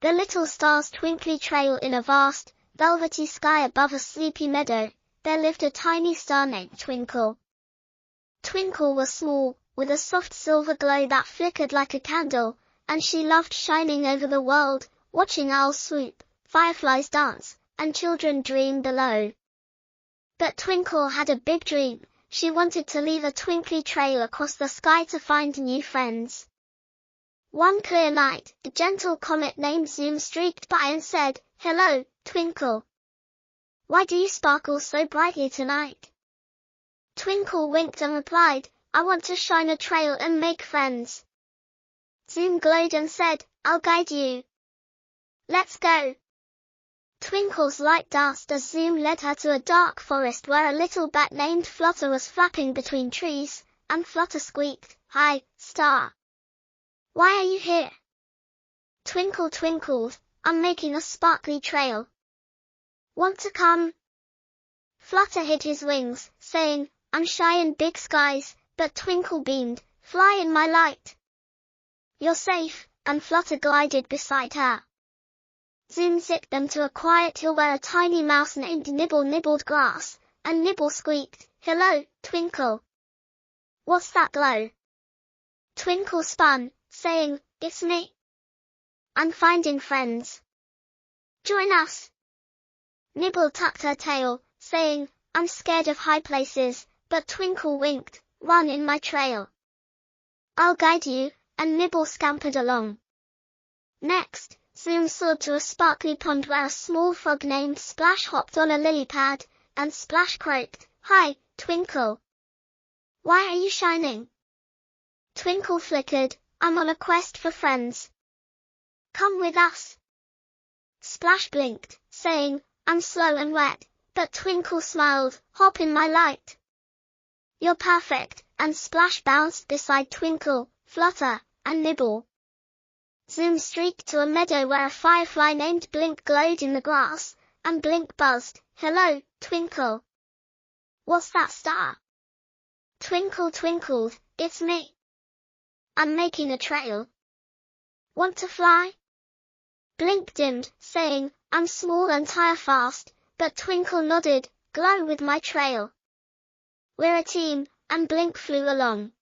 The little stars twinkly trail in a vast, velvety sky above a sleepy meadow. There lived a tiny star named Twinkle. Twinkle was small, with a soft silver glow that flickered like a candle, and she loved shining over the world, watching owls swoop, fireflies dance, and children dream below. But Twinkle had a big dream. She wanted to leave a twinkly trail across the sky to find new friends. One clear night, a gentle comet named Zoom streaked by and said, "Hello, Twinkle. Why do you sparkle so brightly tonight?" Twinkle winked and replied, "I want to shine a trail and make friends." Zoom glowed and said, "I'll guide you. Let's go." Twinkle's light danced as Zoom led her to a dark forest where a little bat named Flutter was flapping between trees, and Flutter squeaked, "Hi, star. Why are you here?" Twinkle twinkled, "I'm making a sparkly trail. Want to come?" Flutter hid his wings, saying, "I'm shy in big skies," but Twinkle beamed, "Fly in my light. You're safe," and Flutter glided beside her. Zoom zipped them to a quiet hill where a tiny mouse named Nibble nibbled grass, and Nibble squeaked, "Hello, Twinkle. What's that glow?" Twinkle spun, saying, "It's me. I'm finding friends. Join us." Nibble tucked her tail, saying, "I'm scared of high places," but Twinkle winked, "Run in my trail. I'll guide you," and Nibble scampered along. Next, Zoom soared to a sparkly pond where a small frog named Splash hopped on a lily pad, and Splash croaked, "Hi, Twinkle. Why are you shining?" Twinkle flickered, "I'm on a quest for friends. Come with us." Splash blinked, saying, "I'm slow and wet," but Twinkle smiled, "Hop in my light. You're perfect," and Splash bounced beside Twinkle, Flutter, and Nibble. Zoom streaked to a meadow where a firefly named Blink glowed in the grass, and Blink buzzed, "Hello, Twinkle. What's that star?" Twinkle twinkled, "It's me. I'm making a trail. Want to fly?" Blink dimmed, saying, "I'm small and tire fast," but Twinkle nodded, "Glow with my trail. We're a team," and Blink flew along.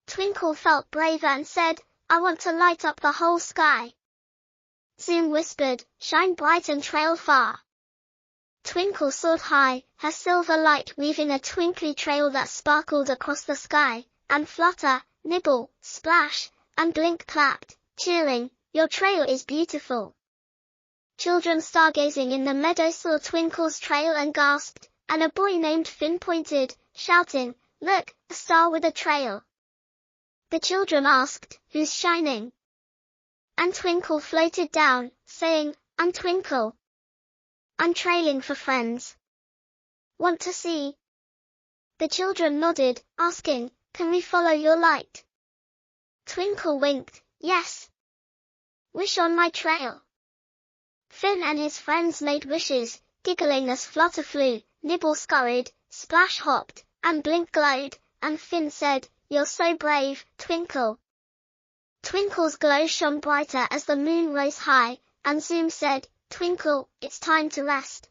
Twinkle felt braver and said, "I want to light up the whole sky." Zoom whispered, "Shine bright and trail far." Twinkle soared high, her silver light weaving a twinkly trail that sparkled across the sky, and Flutter, Nibble, Splash, and Blink clapped, cheering, "Your trail is beautiful." Children stargazing in the meadow saw Twinkle's trail and gasped, and a boy named Finn pointed, shouting, "Look, a star with a trail." The children asked, "Who's shining?" And Twinkle floated down, saying, "I'm Twinkle. I'm trailing for friends. Want to see?" The children nodded, asking, "Can we follow your light?" Twinkle winked, "Yes. Wish on my trail." Finn and his friends made wishes, giggling as Flutter flew, Nibble scurried, Splash hopped, and Blink glowed, and Finn said, "You're so brave, Twinkle." Twinkle's glow shone brighter as the moon rose high, and Zoom said, "Twinkle, it's time to rest."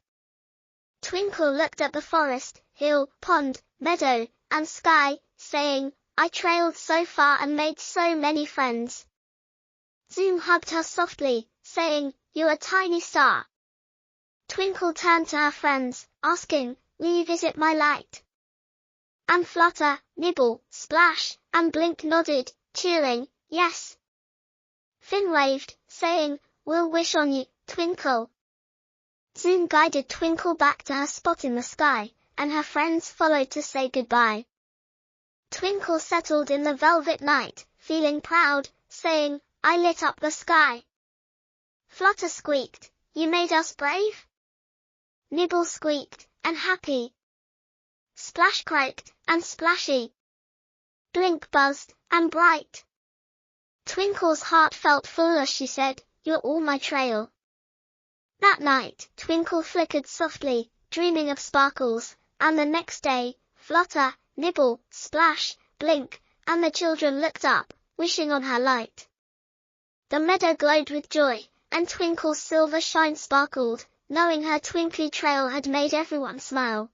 Twinkle looked at the forest, hill, pond, meadow, and sky, saying, "I trailed so far and made so many friends." Zoom hugged her softly, saying, "You're a tiny star." Twinkle turned to her friends, asking, "Will you visit my light?" And Flutter, Nibble, Splash, and Blink nodded, cheering, "Yes." Finn waved, saying, "We'll wish on you, Twinkle." Zoom guided Twinkle back to her spot in the sky, and her friends followed to say goodbye. Twinkle settled in the velvet night, feeling proud, saying, "I lit up the sky." Flutter squeaked, "You made us brave?" Nibble squeaked, "And happy." Splash croaked, "And splashy." Blink buzzed, "And bright." Twinkle's heart felt full as she said, "You're all my trail." That night, Twinkle flickered softly, dreaming of sparkles, and the next day, Flutter, Nibble, Splash, Blink, and the children looked up, wishing on her light. The meadow glowed with joy, and Twinkle's silver shine sparkled, knowing her twinkly trail had made everyone smile.